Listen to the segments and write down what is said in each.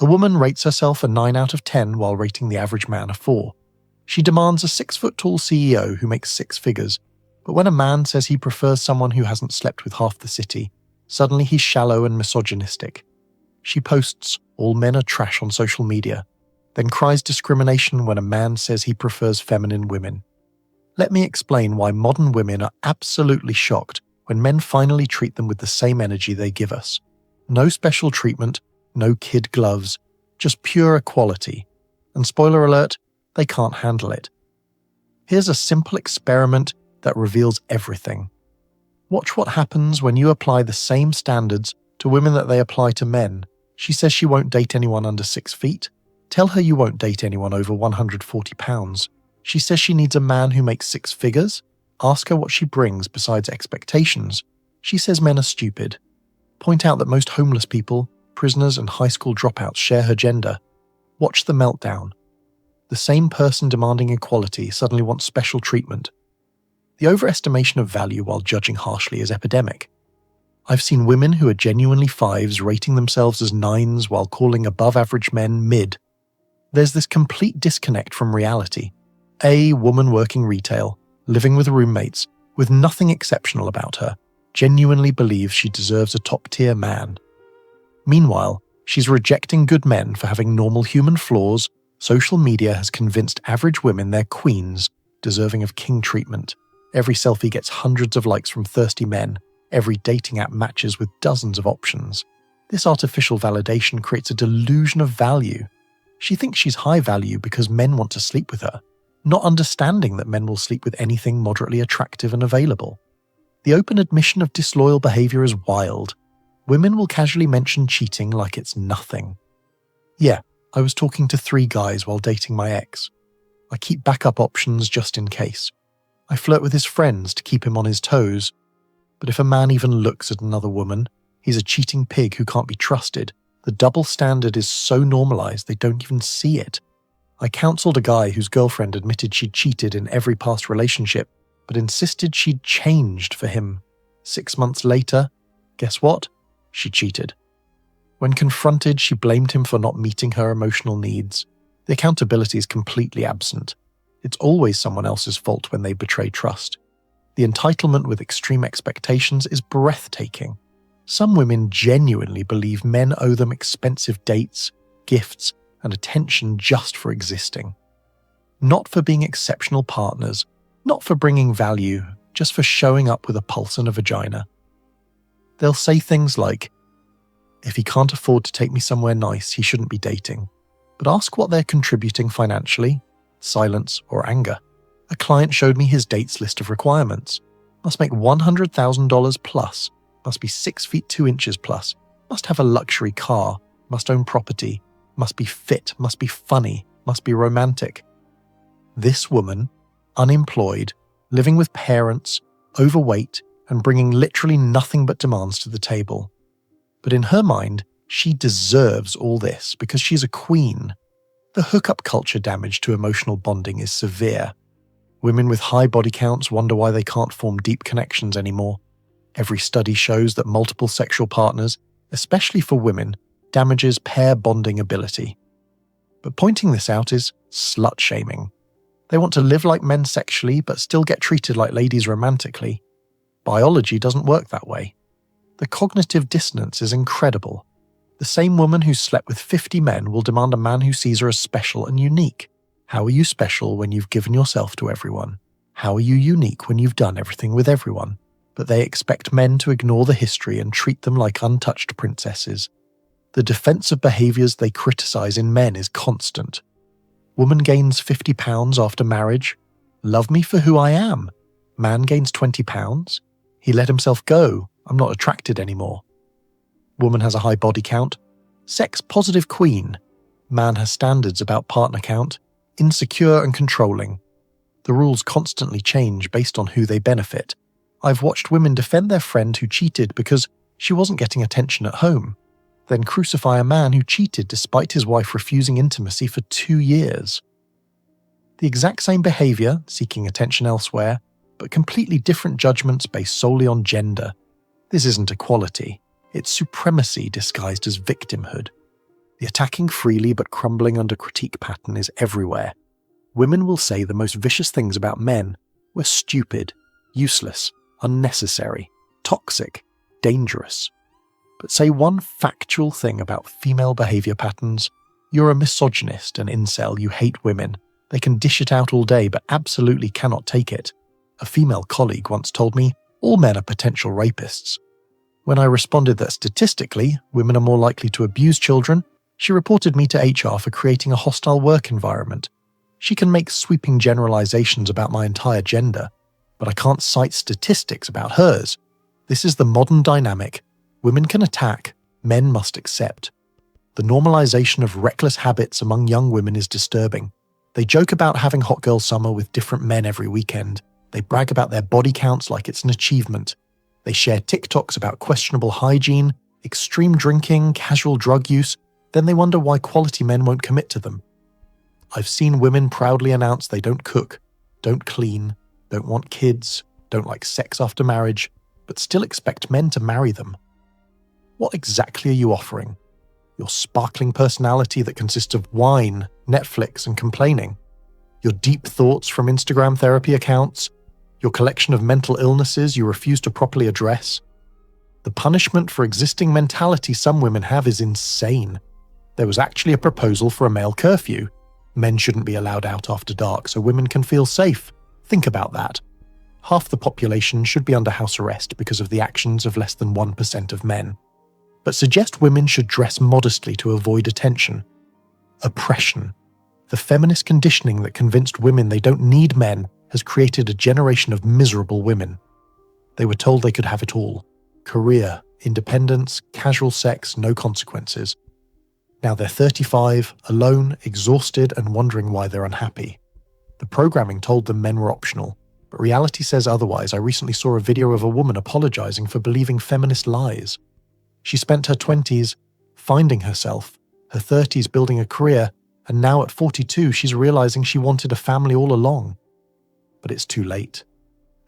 A woman rates herself a 9 out of 10 while rating the average man a 4. She demands a 6-foot-tall CEO who makes 6 figures, but when a man says he prefers someone who hasn't slept with half the city, suddenly he's shallow and misogynistic. She posts, "All men are trash" on social media, then cries discrimination when a man says he prefers feminine women. Let me explain why modern women are absolutely shocked when men finally treat them with the same energy they give us. No special treatment, no kid gloves, just pure equality. And spoiler alert, they can't handle it. Here's a simple experiment that reveals everything. Watch what happens when you apply the same standards to women that they apply to men. She says she won't date anyone under 6 feet. Tell her you won't date anyone over 140 pounds. She says she needs a man who makes 6 figures. Ask her what she brings besides expectations. She says men are stupid. Point out that most homeless people, prisoners and high school dropouts share her gender. Watch the meltdown. The same person demanding equality suddenly wants special treatment. The overestimation of value while judging harshly is epidemic. I've seen women who are genuinely 5s rating themselves as 9s while calling above-average men mid. There's this complete disconnect from reality. A woman working retail, living with roommates, with nothing exceptional about her, genuinely believes she deserves a top-tier man. Meanwhile, she's rejecting good men for having normal human flaws. Social media has convinced average women they're queens, deserving of king treatment. Every selfie gets hundreds of likes from thirsty men. Every dating app matches with dozens of options. This artificial validation creates a delusion of value. She thinks she's high value because men want to sleep with her, not understanding that men will sleep with anything moderately attractive and available. The open admission of disloyal behavior is wild. Women will casually mention cheating like it's nothing. Yeah, I was talking to 3 guys while dating my ex. I keep backup options just in case. I flirt with his friends to keep him on his toes. But if a man even looks at another woman, he's a cheating pig who can't be trusted. The double standard is so normalized they don't even see it. I counseled a guy whose girlfriend admitted she'd cheated in every past relationship, but insisted she'd changed for him. 6 months later, guess what? She cheated. When confronted, she blamed him for not meeting her emotional needs. The accountability is completely absent. It's always someone else's fault when they betray trust. The entitlement with extreme expectations is breathtaking. Some women genuinely believe men owe them expensive dates, gifts, and attention just for existing. Not for being exceptional partners, not for bringing value, just for showing up with a pulse and a vagina. They'll say things like, "If he can't afford to take me somewhere nice, he shouldn't be dating." But ask what they're contributing financially, silence or anger. A client showed me his dates list of requirements. Must make $100,000 plus, must be 6 feet 2 inches plus, must have a luxury car, must own property, must be fit, must be funny, must be romantic. This woman, unemployed, living with parents, overweight, and bringing literally nothing but demands to the table. But in her mind, she deserves all this because she's a queen. The hookup culture damage to emotional bonding is severe. Women with high body counts wonder why they can't form deep connections anymore. Every study shows that multiple sexual partners, especially for women, damages pair bonding ability. But pointing this out is slut-shaming. They want to live like men sexually but still get treated like ladies romantically. Biology doesn't work that way. The cognitive dissonance is incredible. The same woman who slept with 50 men will demand a man who sees her as special and unique. How are you special when you've given yourself to everyone? How are you unique when you've done everything with everyone? But they expect men to ignore the history and treat them like untouched princesses. The defensive behaviors they criticize in men is constant. Woman gains 50 pounds after marriage. Love me for who I am. Man gains 20 pounds. He let himself go. I'm not attracted anymore. Woman has a high body count. Sex-positive queen. Man has standards about partner count. Insecure and controlling. The rules constantly change based on who they benefit. I've watched women defend their friend who cheated because she wasn't getting attention at home, then crucify a man who cheated despite his wife refusing intimacy for 2 years. The exact same behavior, seeking attention elsewhere, but completely different judgments based solely on gender. This isn't equality, it's supremacy disguised as victimhood. The attacking freely but crumbling under critique pattern is everywhere. Women will say the most vicious things about men: we're stupid, useless, unnecessary, toxic, dangerous. But say one factual thing about female behaviour patterns: you're a misogynist, an incel, you hate women. They can dish it out all day but absolutely cannot take it. A female colleague once told me, all men are potential rapists. When I responded that statistically, women are more likely to abuse children, she reported me to HR for creating a hostile work environment. She can make sweeping generalizations about my entire gender, but I can't cite statistics about hers. This is the modern dynamic. Women can attack, men must accept. The normalization of reckless habits among young women is disturbing. They joke about having hot girl summer with different men every weekend. They brag about their body counts like it's an achievement. They share TikToks about questionable hygiene, extreme drinking, casual drug use. Then they wonder why quality men won't commit to them. I've seen women proudly announce they don't cook, don't clean, don't want kids, don't like sex after marriage, but still expect men to marry them. What exactly are you offering? Your sparkling personality that consists of wine, Netflix, and complaining? Your deep thoughts from Instagram therapy accounts? Your collection of mental illnesses you refuse to properly address? The punishment for existing mentality some women have is insane. There was actually a proposal for a male curfew. Men shouldn't be allowed out after dark so women can feel safe. Think about that. Half the population should be under house arrest because of the actions of less than 1% of men. But suggest women should dress modestly to avoid attention. Oppression. The feminist conditioning that convinced women they don't need men has created a generation of miserable women. They were told they could have it all: career, independence, casual sex, no consequences. Now they're 35, alone, exhausted, and wondering why they're unhappy. The programming told them men were optional, but reality says otherwise. I recently saw a video of a woman apologizing for believing feminist lies. She spent her 20s finding herself, her 30s building a career, and now at 42 she's realizing she wanted a family all along. But it's too late.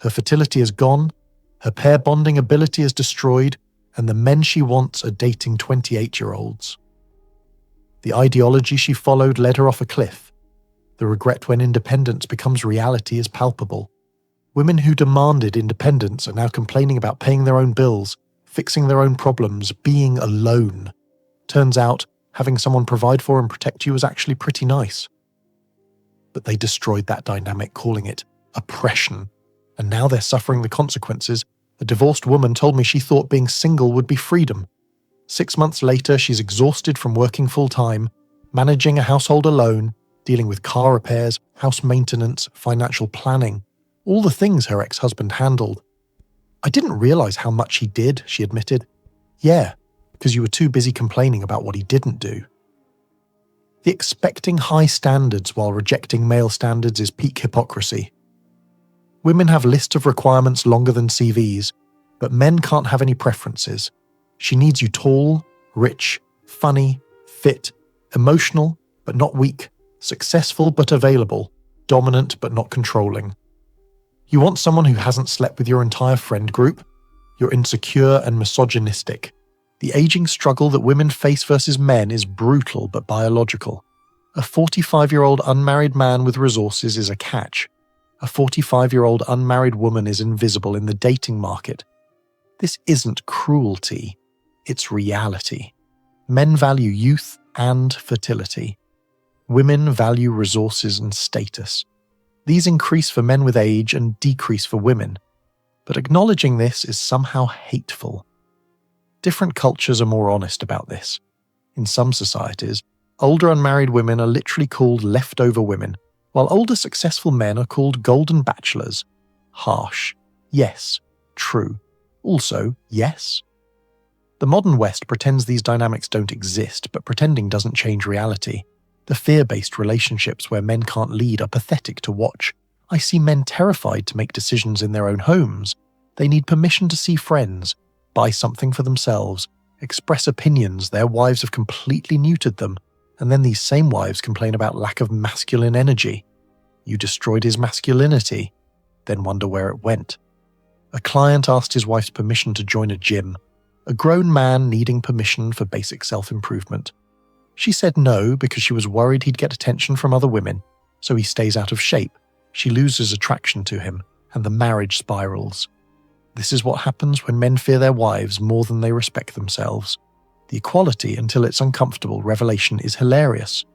Her fertility is gone, her pair bonding ability is destroyed, and the men she wants are dating 28-year-olds. The ideology she followed led her off a cliff. The regret when independence becomes reality is palpable. Women who demanded independence are now complaining about paying their own bills, fixing their own problems, being alone. Turns out, having someone provide for and protect you is actually pretty nice. But they destroyed that dynamic, calling it oppression, and now they're suffering the consequences. A divorced woman told me she thought being single would be freedom. 6 months later, she's exhausted from working full-time, managing a household alone, dealing with car repairs, house maintenance, financial planning, all the things her ex-husband handled. I didn't realize how much he did, she admitted. Yeah, because you were too busy complaining about what he didn't do. The expecting high standards while rejecting male standards is peak hypocrisy. Women have lists of requirements longer than CVs, but men can't have any preferences. She needs you tall, rich, funny, fit, emotional but not weak, successful but available, dominant but not controlling. You want someone who hasn't slept with your entire friend group? You're insecure and misogynistic. The aging struggle that women face versus men is brutal but biological. A 45-year-old unmarried man with resources is a catch. A 45-year-old unmarried woman is invisible in the dating market. This isn't cruelty, it's reality. Men value youth and fertility. Women value resources and status. These increase for men with age and decrease for women. But acknowledging this is somehow hateful. Different cultures are more honest about this. In some societies, older unmarried women are literally called leftover women, while older successful men are called golden bachelors. Harsh. Yes. True. Also, yes. The modern West pretends these dynamics don't exist, but pretending doesn't change reality. The fear-based relationships where men can't lead are pathetic to watch. I see men terrified to make decisions in their own homes. They need permission to see friends, buy something for themselves, express opinions. Their wives have completely neutered them, and then these same wives complain about lack of masculine energy. You destroyed his masculinity, then wonder where it went. A client asked his wife's permission to join a gym, a grown man needing permission for basic self-improvement. She said no because she was worried he'd get attention from other women, so he stays out of shape. She loses attraction to him, and the marriage spirals. This is what happens when men fear their wives more than they respect themselves. The equality until it's uncomfortable revelation is hilarious.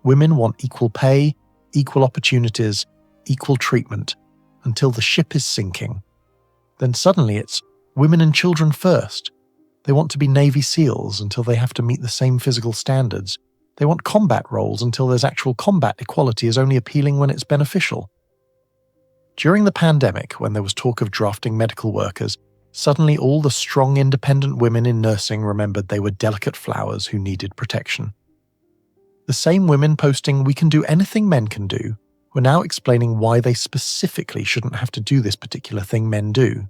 Women want equal pay, equal opportunities, equal treatment, until the ship is sinking. Then suddenly it's women and children first. They want to be Navy SEALs until they have to meet the same physical standards. They want combat roles until there's actual combat equality is only appealing when it's beneficial. During the pandemic, when there was talk of drafting medical workers, suddenly all the strong independent women in nursing remembered they were delicate flowers who needed protection. The same women posting "we can do anything men can do" were now explaining why they specifically shouldn't have to do this particular thing men do.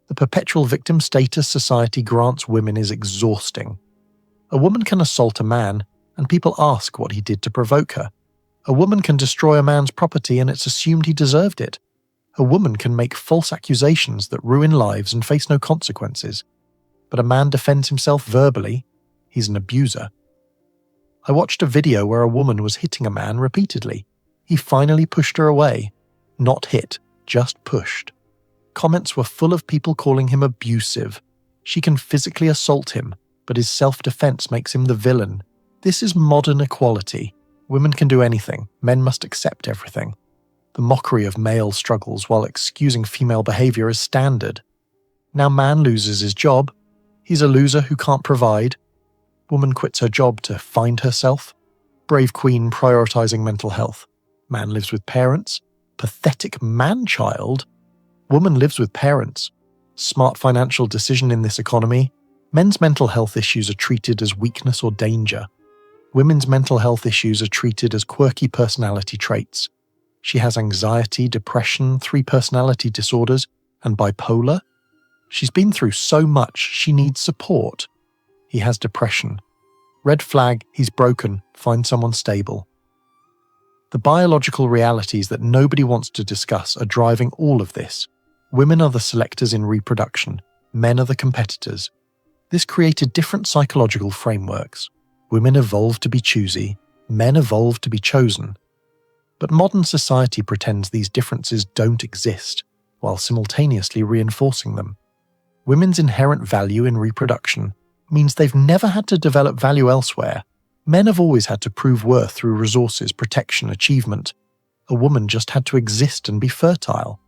The perpetual victim status society grants women is exhausting. A woman can assault a man, and people ask what he did to provoke her. A woman can destroy a man's property and it's assumed he deserved it. A woman can make false accusations that ruin lives and face no consequences. But a man defends himself verbally. He's an abuser. I watched a video where a woman was hitting a man repeatedly. He finally pushed her away. Not hit, just pushed. Comments were full of people calling him abusive. She can physically assault him, but his self-defense makes him the villain. This is modern equality. Women can do anything. Men must accept everything. The mockery of male struggles while excusing female behavior is standard. Now man loses his job. He's a loser who can't provide. Woman quits her job to find herself. Brave queen prioritizing mental health. Man lives with parents. Pathetic man-child. Woman lives with parents. Smart financial decision in this economy. Men's mental health issues are treated as weakness or danger. Women's mental health issues are treated as quirky personality traits. She has anxiety, depression, 3 personality disorders, and bipolar. She's been through so much, she needs support. He has depression. Red flag, he's broken, find someone stable. The biological realities that nobody wants to discuss are driving all of this. Women are the selectors in reproduction. Men are the competitors. This created different psychological frameworks. Women evolved to be choosy. Men evolved to be chosen. But modern society pretends these differences don't exist, while simultaneously reinforcing them. Women's inherent value in reproduction means they've never had to develop value elsewhere. Men have always had to prove worth through resources, protection, achievement. A woman just had to exist and be fertile.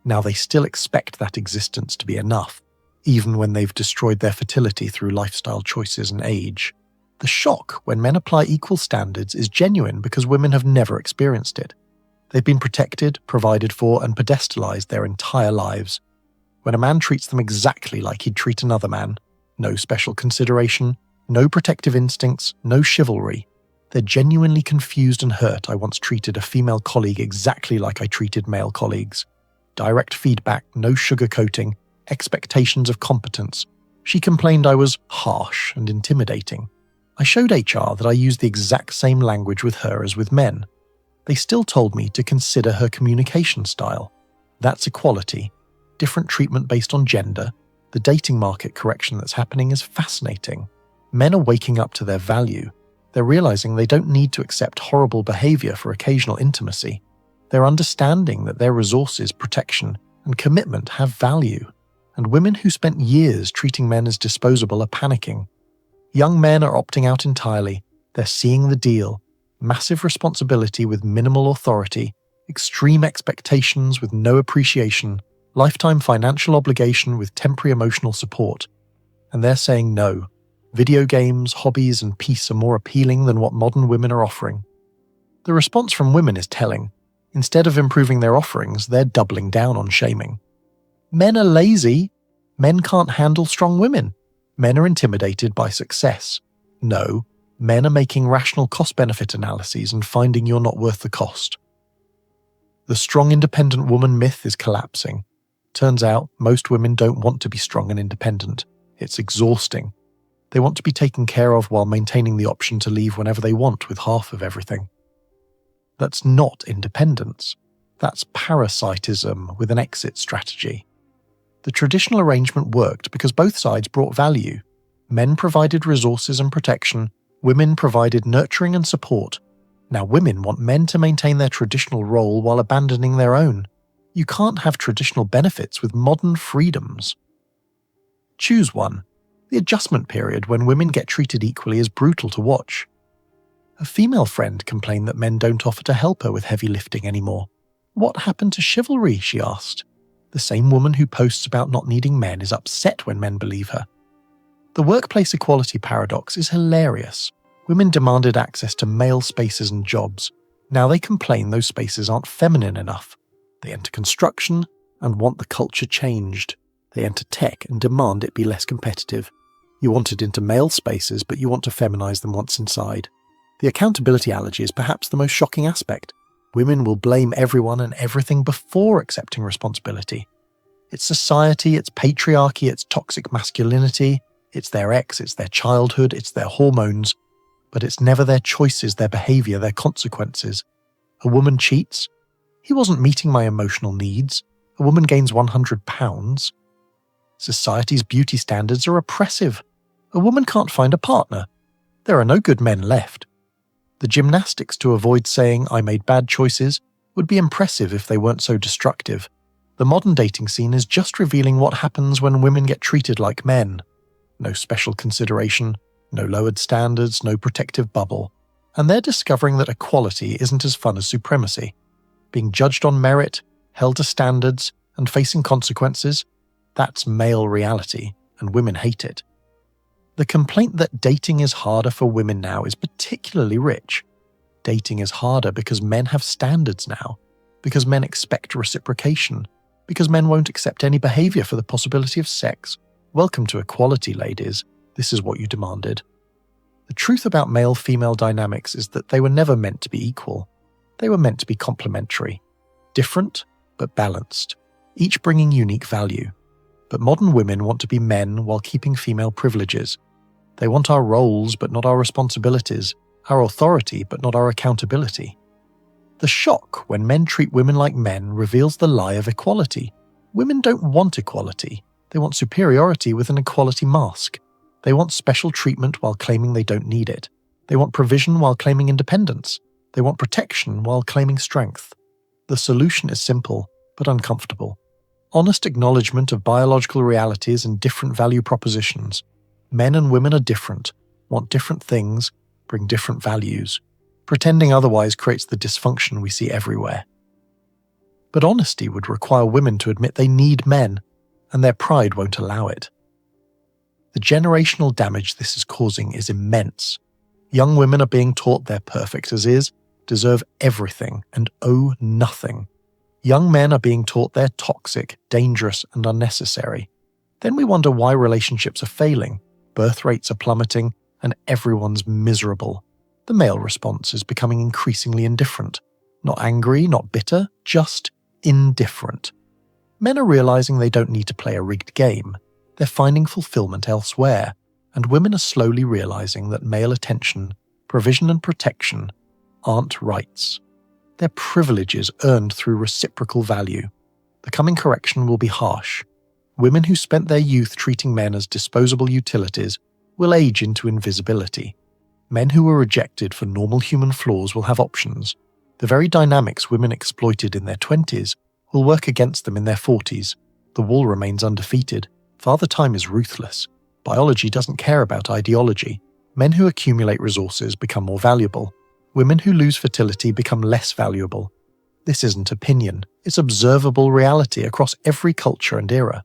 Now they still expect that existence to be enough, even when they've destroyed their fertility through lifestyle choices and age. The shock when men apply equal standards is genuine because women have never experienced it. They've been protected, provided for, and pedestalized their entire lives. When a man treats them exactly like he'd treat another man, no special consideration, no protective instincts, no chivalry, they're genuinely confused and hurt. I once treated a female colleague exactly like I treated male colleagues. Direct feedback, no sugarcoating, expectations of competence. She complained I was harsh and intimidating. I showed HR that I used the exact same language with her as with men. They still told me to consider her communication style. That's equality. Different treatment based on gender. The dating market correction that's happening is fascinating. Men are waking up to their value. They're realizing they don't need to accept horrible behavior for occasional intimacy. They're understanding that their resources, protection, and commitment have value. And women who spent years treating men as disposable are panicking. Young men are opting out entirely. They're seeing the deal. Massive responsibility with minimal authority, extreme expectations with no appreciation, lifetime financial obligation with temporary emotional support. And they're saying no. Video games, hobbies, and peace are more appealing than what modern women are offering. The response from women is telling. Instead of improving their offerings, they're doubling down on shaming. Men are lazy. Men can't handle strong women. Men are intimidated by success. No, men are making rational cost-benefit analyses and finding you're not worth the cost. The strong independent woman myth is collapsing. Turns out, most women don't want to be strong and independent. It's exhausting. They want to be taken care of while maintaining the option to leave whenever they want with half of everything. That's not independence. That's parasitism with an exit strategy. The traditional arrangement worked because both sides brought value. Men provided resources and protection, Women provided nurturing and support. Now women want men to maintain their traditional role while abandoning their own. You can't have traditional benefits with modern freedoms. Choose one. The adjustment period when women get treated equally is brutal to watch. A female friend complained that men don't offer to help her with heavy lifting anymore. What happened to chivalry, she asked. The same woman who posts about not needing men is upset when men believe her. The workplace equality paradox is hilarious. Women demanded access to male spaces and jobs. Now they complain those spaces aren't feminine enough. They enter construction and want the culture changed. They enter tech and demand it be less competitive. You want it into male spaces, but you want to feminize them once inside. The accountability allergy is perhaps the most shocking aspect. Women will blame everyone and everything before accepting responsibility. It's society, it's patriarchy, it's toxic masculinity, it's their ex, it's their childhood, it's their hormones, but it's never their choices, their behavior, their consequences. A woman cheats? He wasn't meeting my emotional needs. A woman gains 100 pounds. Society's beauty standards are oppressive. A woman can't find a partner. There are no good men left. The gymnastics to avoid saying I made bad choices would be impressive if they weren't so destructive. The modern dating scene is just revealing what happens when women get treated like men. No special consideration, no lowered standards, no protective bubble. And they're discovering that equality isn't as fun as supremacy. Being judged on merit, held to standards, and facing consequences, that's male reality, and women hate it. The complaint that dating is harder for women now is particularly rich. Dating is harder because men have standards now, because men expect reciprocation, because men won't accept any behavior for the possibility of sex. Welcome to equality, ladies. This is what you demanded. The truth about male-female dynamics is that they were never meant to be equal. They were meant to be complementary. Different, but balanced, each bringing unique value. But modern women want to be men while keeping female privileges. They want our roles but not our responsibilities, our authority but not our accountability. The shock when men treat women like men reveals the lie of equality. Women don't want equality. They want superiority with an equality mask. They want special treatment while claiming they don't need it. They want provision while claiming independence. They want protection while claiming strength. The solution is simple, but uncomfortable. Honest acknowledgement of biological realities and different value propositions. Men and women are different, want different things, bring different values. Pretending otherwise creates the dysfunction we see everywhere. But honesty would require women to admit they need men, and their pride won't allow it. The generational damage this is causing is immense. Young women are being taught they're perfect as is, deserve everything, and owe nothing. Young men are being taught they're toxic, dangerous, and unnecessary. Then we wonder why relationships are failing, birth rates are plummeting, and everyone's miserable. The male response is becoming increasingly indifferent. Not angry, not bitter, just indifferent. Men are realizing they don't need to play a rigged game. They're finding fulfillment elsewhere, and women are slowly realizing that male attention, provision and protection aren't rights. They're privileges earned through reciprocal value. The coming correction will be harsh. Women who spent their youth treating men as disposable utilities will age into invisibility. Men who were rejected for normal human flaws will have options. The very dynamics women exploited in their 20s will work against them in their 40s. The wall remains undefeated. Father Time is ruthless. Biology doesn't care about ideology. Men who accumulate resources become more valuable. Women who lose fertility become less valuable. This isn't opinion. It's observable reality across every culture and era.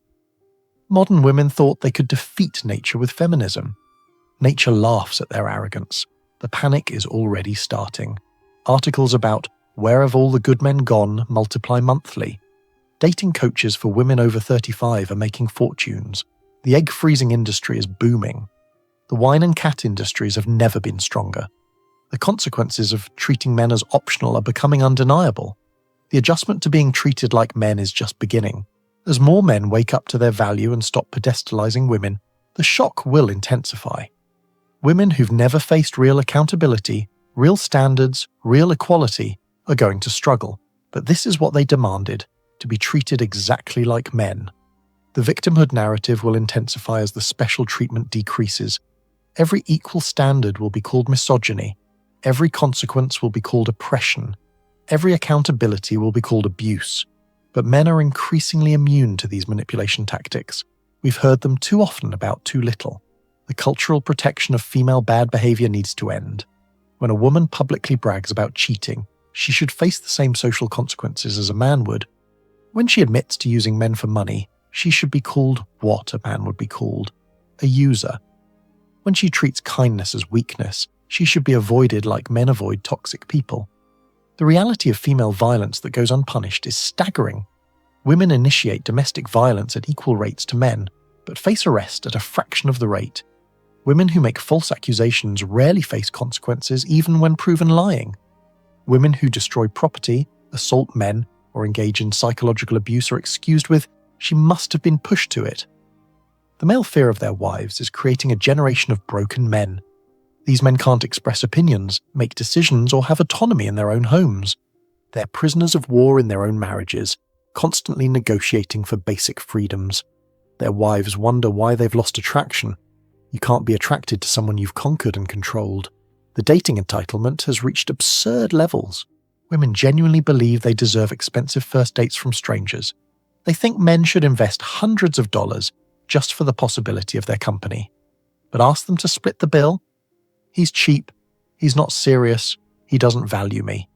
Modern women thought they could defeat nature with feminism. Nature laughs at their arrogance. The panic is already starting. Articles about where have all the good men gone multiply monthly. Dating coaches for women over 35 are making fortunes. The egg freezing industry is booming. The wine and cat industries have never been stronger. The consequences of treating men as optional are becoming undeniable. The adjustment to being treated like men is just beginning. As more men wake up to their value and stop pedestalizing women, the shock will intensify. Women who've never faced real accountability, real standards, real equality are going to struggle. But this is what they demanded, to be treated exactly like men. The victimhood narrative will intensify as the special treatment decreases. Every equal standard will be called misogyny. Every consequence will be called oppression. Every accountability will be called abuse. But men are increasingly immune to these manipulation tactics. We've heard them too often about too little. The cultural protection of female bad behavior needs to end. When a woman publicly brags about cheating, she should face the same social consequences as a man would. When she admits to using men for money, she should be called what a man would be called: a user. When she treats kindness as weakness, she should be avoided like men avoid toxic people. The reality of female violence that goes unpunished is staggering. Women initiate domestic violence at equal rates to men, but face arrest at a fraction of the rate. Women who make false accusations rarely face consequences even when proven lying. Women who destroy property, assault men, or engage in psychological abuse are excused with, "She must have been pushed to it." The male fear of their wives is creating a generation of broken men. These men can't express opinions, make decisions, or have autonomy in their own homes. They're prisoners of war in their own marriages, constantly negotiating for basic freedoms. Their wives wonder why they've lost attraction. You can't be attracted to someone you've conquered and controlled. The dating entitlement has reached absurd levels. Women genuinely believe they deserve expensive first dates from strangers. They think men should invest hundreds of dollars just for the possibility of their company. But ask them to split the bill? He's cheap, he's not serious, he doesn't value me.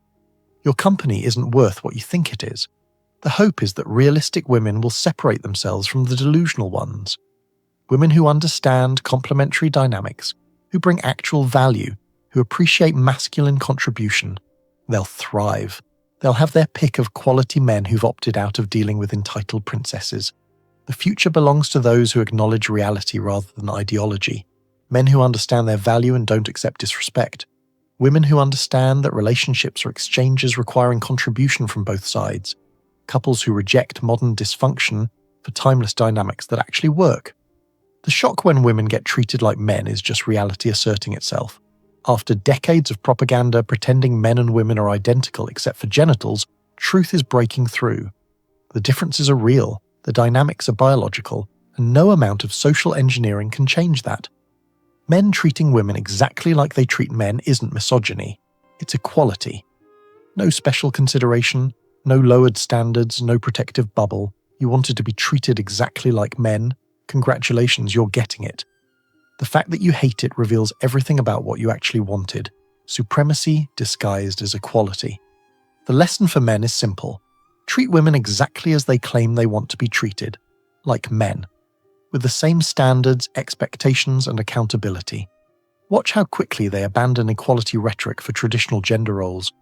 Your company isn't worth what you think it is. The hope is that realistic women will separate themselves from the delusional ones. Women who understand complementary dynamics, who bring actual value, who appreciate masculine contribution. They'll thrive. They'll have their pick of quality men who've opted out of dealing with entitled princesses. The future belongs to those who acknowledge reality rather than ideology. Men who understand their value and don't accept disrespect. Women who understand that relationships are exchanges requiring contribution from both sides. Couples who reject modern dysfunction for timeless dynamics that actually work. The shock when women get treated like men is just reality asserting itself. After decades of propaganda pretending men and women are identical except for genitals, truth is breaking through. The differences are real, the dynamics are biological, and no amount of social engineering can change that. Men treating women exactly like they treat men isn't misogyny, it's equality. No special consideration, no lowered standards, no protective bubble. You wanted to be treated exactly like men? Congratulations, you're getting it. The fact that you hate it reveals everything about what you actually wanted: supremacy disguised as equality. The lesson for men is simple. Treat women exactly as they claim they want to be treated, like men, with the same standards, expectations, and accountability. Watch how quickly they abandon equality rhetoric for traditional gender roles.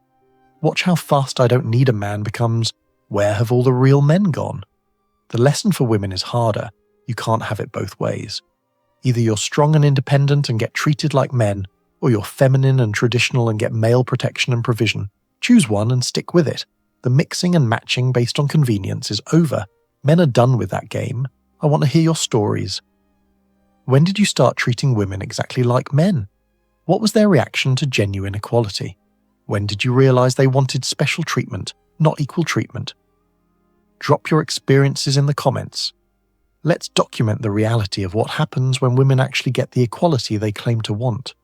Watch how fast "I don't need a man" becomes "Where have all the real men gone?" The lesson for women is harder. You can't have it both ways. Either you're strong and independent and get treated like men, or you're feminine and traditional and get male protection and provision. Choose one and stick with it. The mixing and matching based on convenience is over. Men are done with that game. I want to hear your stories. When did you start treating women exactly like men? What was their reaction to genuine equality? When did you realize they wanted special treatment, not equal treatment? Drop your experiences in the comments. Let's document the reality of what happens when women actually get the equality they claim to want.